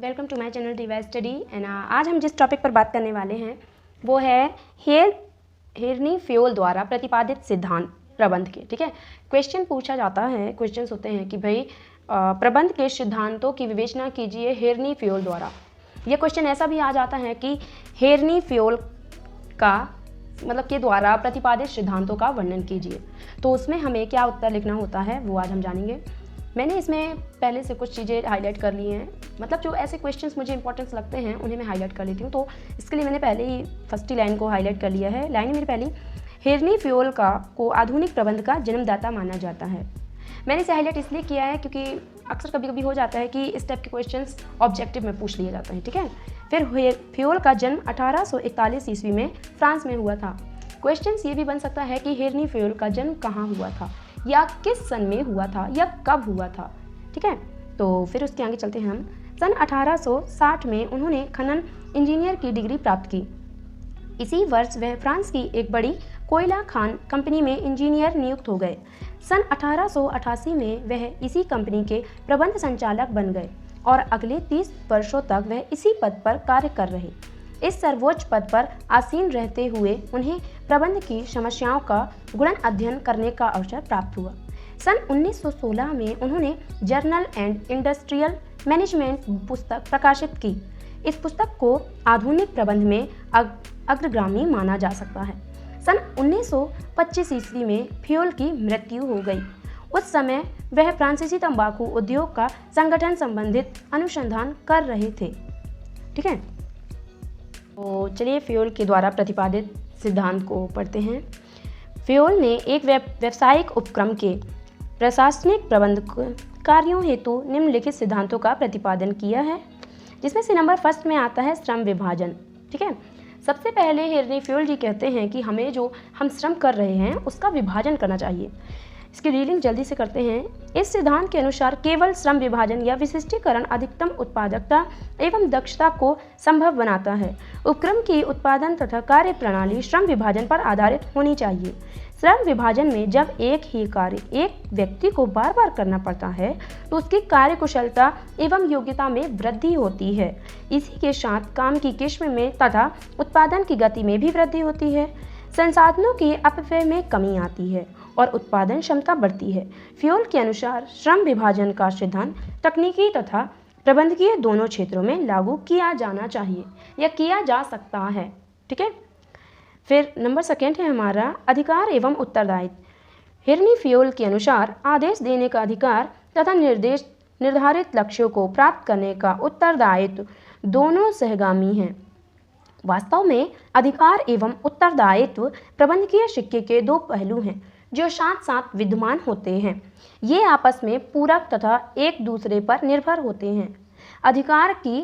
Welcome to my channel DY study and आज हम जिस टॉपिक पर बात करने वाले हैं वो है हेरनी फ्योल द्वारा प्रतिपादित सिद्धांत प्रबंध के। ठीक है, क्वेश्चन पूछा जाता है, क्वेश्चंस होते हैं कि भाई प्रबंध के सिद्धांतों की विवेचना कीजिए हेरनी फ्योल द्वारा। यह क्वेश्चन ऐसा भी आ जाता है कि हेरनी फ्योल का मतलब के द्वारा प्रतिपादित सिद्धांतों का वर्णन कीजिए। तो उसमें हमें क्या उत्तर लिखना होता है वो आज हम जानेंगे। मैंने इसमें पहले से कुछ चीज़ें हाईलाइट कर ली हैं, मतलब जो ऐसे क्वेश्चंस मुझे इंपॉर्टेंस लगते हैं उन्हें मैं हाईलाइट कर लेती हूँ। तो इसके लिए मैंने पहले ही फर्स्ट ही लाइन को हाईलाइट कर लिया है। लाइन मेरी पहली, हेरनी फ्योल को आधुनिक प्रबंध का जन्मदाता माना जाता है। मैंने इसे हाईलाइट इसलिए किया है क्योंकि अक्सर कभी कभी हो जाता है कि इस टाइप के क्वेश्चंस ऑब्जेक्टिव में पूछ लिए जाते हैं। ठीक है, फिर फ्योल का जन्म 1841 ईस्वी में फ्रांस में हुआ था। क्वेश्चंस ये भी बन सकता है कि हेरनी फ्योल का जन्म कहाँ हुआ था या किस सन में हुआ था या कब हुआ था। ठीक है, तो फिर उसके आगे चलते हैं हम। सन 1860 में उन्होंने खनन इंजीनियर की डिग्री प्राप्त की। इसी वर्ष वह फ्रांस की एक बड़ी कोयला खान कंपनी में इंजीनियर नियुक्त हो गए। सन 1888 में वह इसी कंपनी के प्रबंध संचालक बन गए और अगले 30 वर्षों तक वह इसी पद पर कार्य कर रहे। इस सर्वोच्च पद पर आसीन रहते हुए उन्हें प्रबंध की समस्याओं का गुणन अध्ययन करने का अवसर प्राप्त हुआ। सन 1916 में उन्होंने जर्नल एंड इंडस्ट्रियल मैनेजमेंट पुस्तक प्रकाशित की। इस पुस्तक को आधुनिक प्रबंध में अग्रगामी माना जा सकता है। सन 1925 ईस्वी में फ्योल की मृत्यु हो गई। उस समय वह फ्रांसीसी तंबाकू उद्योग का संगठन संबंधित अनुसंधान कर रहे थे। ठीक है, तो चलिए फ्योल के द्वारा प्रतिपादित सिद्धांत को पढ़ते हैं। फ्योल ने एक व्यावसायिक उपक्रम के प्रशासनिक प्रबंध कार्यों हेतु निम्नलिखित सिद्धांतों का प्रतिपादन किया है, जिसमें से नंबर फर्स्ट में आता है श्रम विभाजन। ठीक है, सबसे पहले हेरनी फ्योल जी कहते हैं कि हमें जो हम श्रम कर रहे हैं उसका विभाजन करना चाहिए। इसकी रीडिंग जल्दी से करते हैं। इस सिद्धांत के अनुसार केवल श्रम विभाजन या विशिष्टीकरण अधिकतम उत्पादकता एवं दक्षता को संभव बनाता है। उपक्रम की उत्पादन तथा कार्य प्रणाली श्रम विभाजन पर आधारित होनी चाहिए। श्रम विभाजन में जब एक ही कार्य एक व्यक्ति को बार बार करना पड़ता है तो उसकी कार्यकुशलता एवं योग्यता में वृद्धि होती है। इसी के साथ काम की किस्म में तथा उत्पादन की गति में भी वृद्धि होती है। संसाधनों के अपव्यय में कमी आती है और उत्पादन क्षमता बढ़ती है। फ्योल के अनुसार श्रम विभाजन का सिद्धांत तकनीकी तथा प्रबंधकीय दोनों क्षेत्रों में लागू किया जाना चाहिए या किया जा सकता है। ठीक है, फिर नंबर सेकेंड है हमारा अधिकार एवं उत्तरदायित्व। हेरनी फ्योल के अनुसार आदेश देने का अधिकार तथा निर्धारित लक्ष्यों को प्राप्त करने का उत्तरदायित्व दोनों सहगामी हैं। वास्तव में अधिकार एवं उत्तरदायित्व प्रबंधकीय सिक्के के दो पहलू हैं जो साथ साथ विद्यमान होते हैं। ये आपस में पूरक तथा एक दूसरे पर निर्भर होते हैं। अधिकार की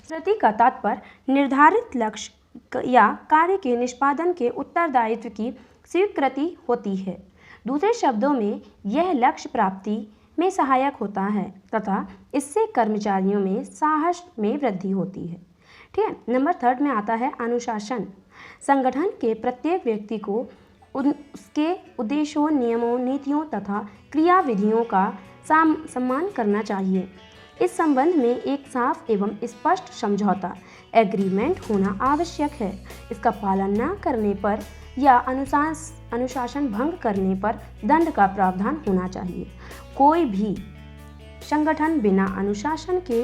स्वीकृति का तात्पर्य निर्धारित लक्ष्य या कार्य के निष्पादन के उत्तरदायित्व की स्वीकृति होती है। दूसरे शब्दों में यह लक्ष्य प्राप्ति में सहायक होता है तथा इससे कर्मचारियों में साहस में वृद्धि होती है। ठीक है, नंबर थर्ड में आता है अनुशासन। संगठन के प्रत्येक व्यक्ति को उसके उद्देश्यों, नियमों, नीतियों तथा क्रियाविधियों का सम्मान करना चाहिए। इस संबंध में एक साफ एवं स्पष्ट समझौता एग्रीमेंट होना आवश्यक है। इसका पालन न करने पर या अनुशासन भंग करने पर दंड का प्रावधान होना चाहिए। कोई भी संगठन बिना अनुशासन के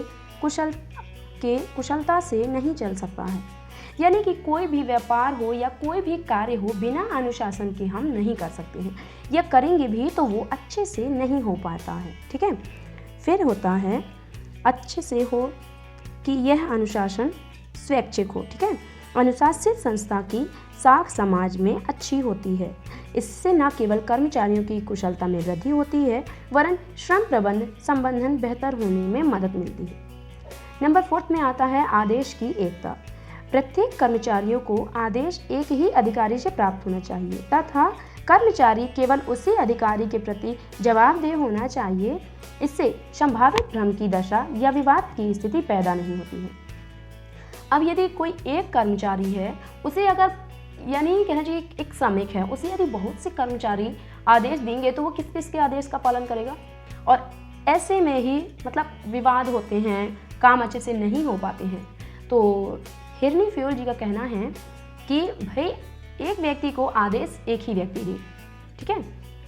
कुशलता से नहीं चल सकता है। यानी कि कोई भी व्यापार हो या कोई भी कार्य हो बिना अनुशासन के हम नहीं कर सकते हैं, या करेंगे भी तो वो अच्छे से नहीं हो पाता है। ठीक है, फिर होता है अच्छे से हो कि यह अनुशासन स्वैच्छिक हो। ठीक है, अनुशासित संस्था की साख समाज में अच्छी होती है। इससे न केवल कर्मचारियों की कुशलता में वृद्धि होती है वरन श्रम प्रबंध संबंधन बेहतर होने में मदद मिलती है। नंबर फोर्थ में आता है आदेश की एकता। प्रत्येक कर्मचारियों को आदेश एक ही अधिकारी से प्राप्त होना चाहिए तथा कर्मचारी केवल उसी अधिकारी के प्रति जवाबदेह होना चाहिए। इससे संभावित भ्रम की दशा या विवाद की स्थिति पैदा नहीं होती है। अब यदि कोई एक कर्मचारी है, उसे अगर यानी कहना चाहिए एक श्रमिक है, उसे यदि बहुत से कर्मचारी आदेश देंगे तो वो किस किस के आदेश का पालन करेगा। और ऐसे में ही मतलब विवाद होते हैं, काम अच्छे से नहीं हो पाते हैं। तो हिरनी फ्यूल जी का कहना है कि भाई एक व्यक्ति को आदेश एक ही व्यक्ति दे, ठीक है,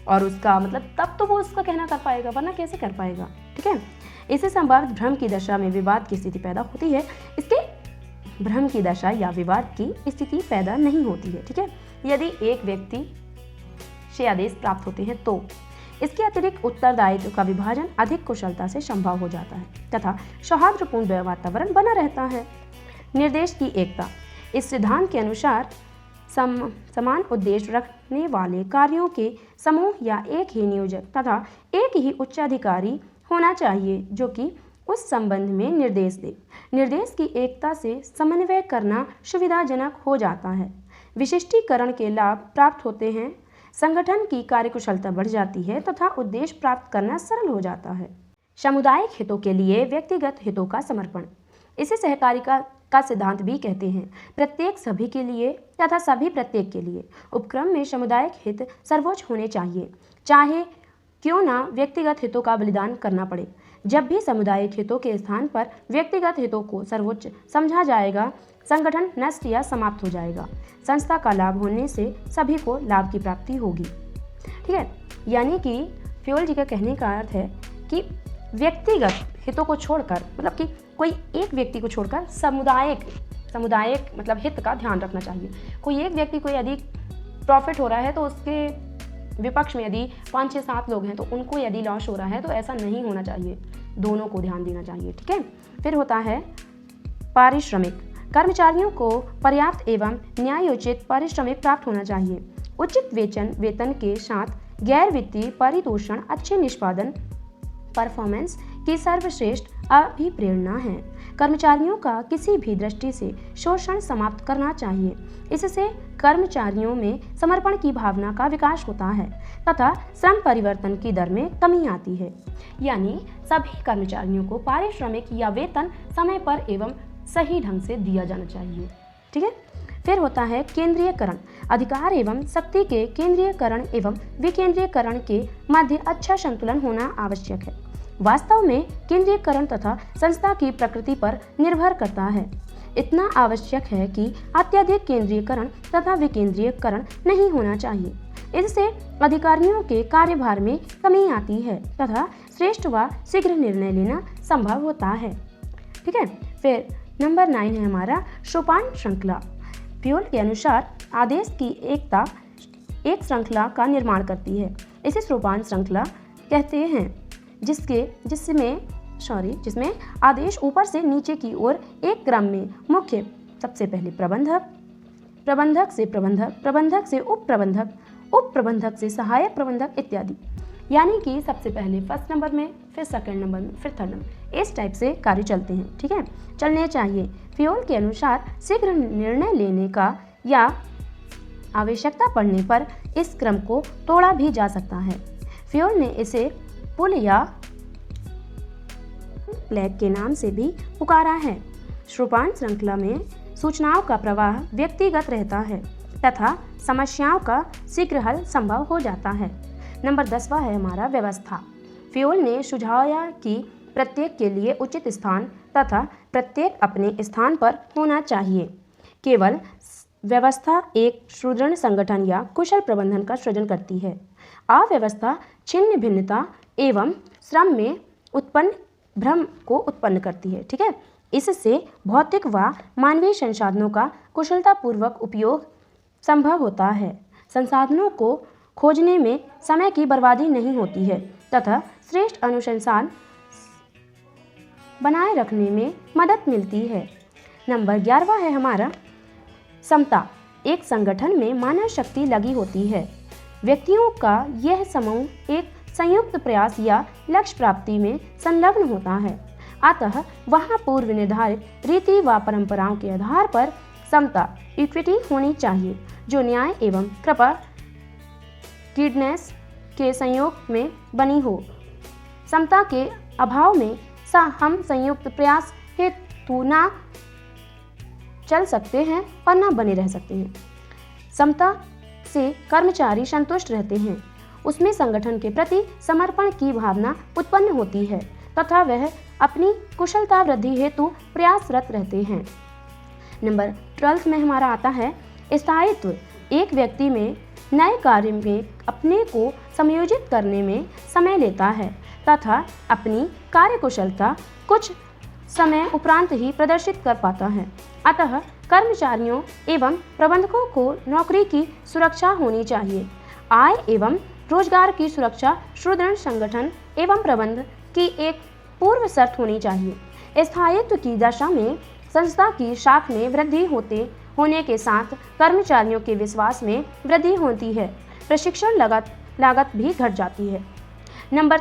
और उसका मतलब तब तो वो उसका कहना कर पाएगा, वरना कैसे कर पाएगा, ठीक है। इससे संभावित भ्रम की दशा में विवाद की स्थिति पैदा होती है। इसके भ्रम की दशा या विवाद की स्थिति पैदा नहीं होती है, ठीक है, यदि एक व्यक्ति से आदेश प्राप्त होते हैं तो इसके अतिरिक्त उत्तरदायित्व का विभाजन अधिक कुशलता से संभव हो जाता है तथा सौहार्दपूर्ण वातावरण बना रहता है। निर्देश की एकता। इस सिद्धांत के अनुसार समान उद्देश्य रखने वाले कार्यों के समूह या एक ही नियोजक तथा एक ही उच्चाधिकारी होना चाहिए जो कि उस संबंध में निर्देश दे। निर्देश की एकता से समन्वय करना सुविधाजनक हो जाता है। विशिष्टीकरण के लाभ प्राप्त होते हैं, संगठन की कार्यकुशलता बढ़ जाती है तथा उद्देश्य प्राप्त करना सरल हो जाता है। सामुदायिक हितों के लिए व्यक्तिगत हितों का समर्पण। इसे सहकारिता का सिद्धांत भी कहते हैं। प्रत्येक सभी के लिए तथा सभी प्रत्येक के लिए उपक्रम में सामुदायिक हित सर्वोच्च होने चाहिए, चाहे क्यों ना व्यक्तिगत हितों का बलिदान करना पड़े। जब भी सामुदायिक हितों के स्थान पर व्यक्तिगत हितों को सर्वोच्च समझा जाएगा, संगठन नष्ट या समाप्त हो जाएगा। संस्था का लाभ होने से सभी को लाभ की प्राप्ति होगी, ठीक है। यानी कि फ्यूल जी का कहने का अर्थ है कि व्यक्तिगत हितों को छोड़कर, मतलब कि कोई एक व्यक्ति को छोड़कर सामुदायिक मतलब हित का ध्यान रखना चाहिए। कोई एक व्यक्ति को यदि प्रॉफिट हो रहा है तो उसके विपक्ष में यदि 5, 6, 7 लोग हैं तो उनको यदि लॉस हो रहा है तो ऐसा नहीं होना चाहिए, दोनों को ध्यान देना चाहिए, ठीक है। फिर होता है पारिश्रमिक। कर्मचारियों को पर्याप्त एवं न्यायोचित पारिश्रमिक प्राप्त होना चाहिए। उचित वेतन के साथ गैर वित्तीय परितोषण अच्छे निष्पादन परफॉर्मेंस की सर्वश्रेष्ठ अभिप्रेरणा है। कर्मचारियों का किसी भी दृष्टि से शोषण समाप्त करना चाहिए। इससे कर्मचारियों में समर्पण की भावना का विकास होता है तथा श्रम परिवर्तन की दर में कमी आती है। यानी सभी कर्मचारियों को पारिश्रमिक या वेतन समय पर एवं सही ढंग से दिया जाना चाहिए, ठीक है। फिर होता है केंद्रीयकरण। अधिकार एवं शक्ति के केंद्रीयकरण एवं विकेंद्रीयकरण के मध्य अच्छा संतुलन होना आवश्यक है। वास्तव में केंद्रीयकरण तथा संस्था की प्रकृति पर निर्भर करता है। इतना आवश्यक है कि अत्यधिक केंद्रीयकरण तथा विकेंद्रीयकरण नहीं होना चाहिए। इससे अधिकारियों के कार्यभार में कमी आती है तथा श्रेष्ठ व शीघ्र निर्णय लेना संभव होता है, ठीक है। फिर नंबर 9 है हमारा सोपान श्रृंखला। फ्यूल के अनुसार आदेश की एकता एक श्रृंखला का निर्माण करती है। इसे सोपान श्रृंखला कहते हैं, जिसमें आदेश ऊपर से नीचे की ओर एक क्रम में मुख्य सबसे पहले प्रबंधक, प्रबंधक से प्रबंधक, प्रबंधक से उप प्रबंधक, उप प्रबंधक से सहायक प्रबंधक इत्यादि। यानी कि सबसे पहले फर्स्ट नंबर में, फिर सेकंड नंबर में, फिर थर्ड नंबर, इस टाइप से कार्य चलते हैं, ठीक है, चलने चाहिए। फ्यूल के अनुसार शीघ्र निर्णय लेने का या आवश्यकता पड़ने पर इस क्रम को तोड़ा भी जा सकता है। फ्यूल ने इसे पुल या प्लेग के नाम से भी पुकारा है। सोपान श्रृंखला में सूचनाओं का प्रवाह व्यक्तिगत रहता है तथा समस्याओं का शीघ्र हल संभव हो जाता है। नंबर 10वां है हमारा व्यवस्था। फ्यूल ने सुझाया कि प्रत्येक के लिए उचित स्थान तथा प्रत्येक अपने स्थान पर होना चाहिए। केवल व्यवस्था एक सुदृढ़ संगठन या कुशल प्रबंधन का सृजन करती है। अव्यवस्था छिन्न भिन्नता एवं श्रम में उत्पन्न भ्रम को उत्पन्न करती है, ठीक है। इससे भौतिक व मानवीय संसाधनों का कुशलतापूर्वक उपयोग संभव होता है। संसाधनों को खोजने में समय की बर्बादी नहीं होती है तथा श्रेष्ठ अनुसंधान बनाए रखने में मदद मिलती है। नंबर 11वां है हमारा समता। एक संगठन में मानव शक्ति लगी होती है। व्यक्तियों का यह समूह एक संयुक्त प्रयास या लक्ष्य प्राप्ति में संलग्न होता है। अतः वहाँ पूर्व निर्धारित रीति व परंपराओं के आधार पर समता इक्विटी होनी चाहिए, जो न्याय एवं कृपा किडनेस के संयोग में बनी हो। समता के अभाव में हम संयुक्त प्रयास हेतु न चल सकते हैं और न बने रह सकते हैं। समता से कर्मचारी संतुष्ट रहते हैं, उसमें संगठन के प्रति समर्पण की भावना उत्पन्न होती है तथा वह अपनी कुशलता वृद्धि हेतु प्रयासरत रहते हैं। नंबर 12 में हमारा आता है स्थायित्व। एक व्यक्ति में नए कार्य में अपने को समायोजित करने में समय लेता है तथा अपनी कार्यकुशलता कुछ समय उपरांत ही प्रदर्शित कर पाता है। अतः कर्मचारियों एवं प्रबंधकों को नौकरी की सुरक्षा होनी चाहिए। आय एवं रोजगार की सुरक्षा सुदृढ़ संगठन एवं प्रबंध की एक पूर्व शर्त होनी चाहिए। स्थायित्व की दशा में संस्था की शाख में वृद्धि होने के साथ कर्मचारियों के विश्वास में वृद्धि होती है। प्रशिक्षण लागत भी घट जाती है। नंबर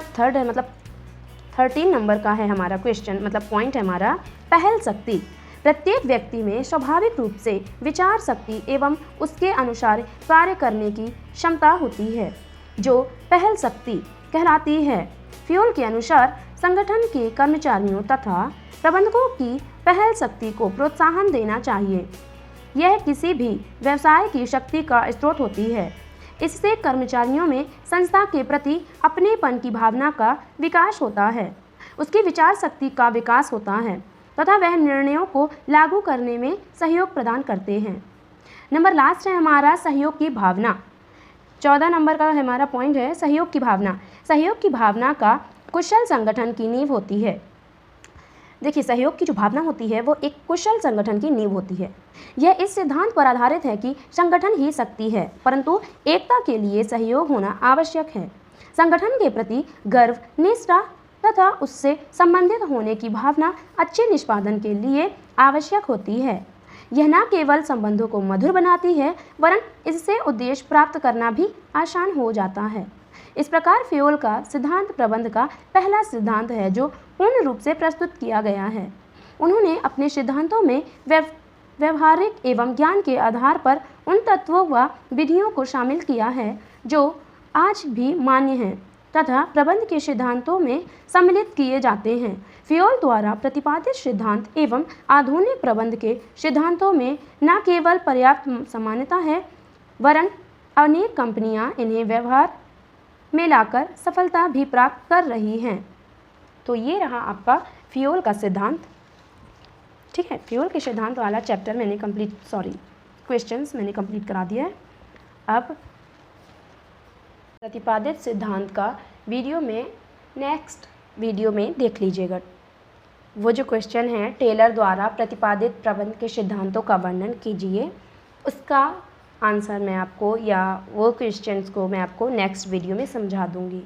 13 नंबर का है हमारा क्वेश्चन, मतलब पॉइंट है हमारा पहल शक्ति। प्रत्येक व्यक्ति में स्वाभाविक रूप से विचार शक्ति एवं उसके अनुसार कार्य करने की क्षमता होती है, जो पहल शक्ति कहलाती है। फ्यूल के अनुसार संगठन के कर्मचारियों तथा प्रबंधकों की पहल शक्ति को प्रोत्साहन देना चाहिए। यह किसी भी व्यवसाय की शक्ति का स्रोत होती है। इससे कर्मचारियों में संस्था के प्रति अपनेपन की भावना का विकास होता है, उसकी विचार शक्ति का विकास होता है तथा वह निर्णयों को लागू करने में सहयोग प्रदान करते हैं। नंबर लास्ट है हमारा सहयोग की भावना। 14 नंबर का हमारा पॉइंट है सहयोग की भावना। सहयोग की भावना का कुशल संगठन की नींव होती है। देखिए, सहयोग की जो भावना होती है वो एक कुशल संगठन की नींव होती है। यह इस सिद्धांत पर आधारित है कि संगठन ही शक्ति है, परंतु एकता के लिए सहयोग होना आवश्यक है। संगठन के प्रति गर्व, निष्ठा तथा उससे संबंधित होने की भावना अच्छे निष्पादन के लिए आवश्यक होती है। यह न केवल संबंधों को मधुर बनाती है, वरन इससे उद्देश्य प्राप्त करना भी आसान हो जाता है। इस प्रकार फ्यूल का सिद्धांत प्रबंध का पहला सिद्धांत है जो पूर्ण रूप से प्रस्तुत किया गया है। उन्होंने अपने सिद्धांतों में व्यवहारिक एवं ज्ञान के आधार पर उन तत्वों व विधियों को शामिल किया है जो आज भी मान्य हैं तथा प्रबंध के सिद्धांतों में सम्मिलित किए जाते हैं। फ्यूल द्वारा प्रतिपादित सिद्धांत एवं आधुनिक प्रबंध के सिद्धांतों में न केवल पर्याप्त समानता है, वरन अनेक कंपनियां इन्हें व्यवहार में लाकर सफलता भी प्राप्त कर रही हैं। तो ये रहा आपका फ्यूल का सिद्धांत। ठीक है, फ्यूल के सिद्धांत वाला चैप्टर मैंने क्वेश्चंस मैंने कंप्लीट करा दिया है। अब प्रतिपादित सिद्धांत का नेक्स्ट वीडियो में देख लीजिएगा। वो जो क्वेश्चन है टेलर द्वारा प्रतिपादित प्रबंध के सिद्धांतों का वर्णन कीजिए, उसका आंसर मैं आपको या वो क्वेश्चंस को मैं आपको नेक्स्ट वीडियो में समझा दूंगी।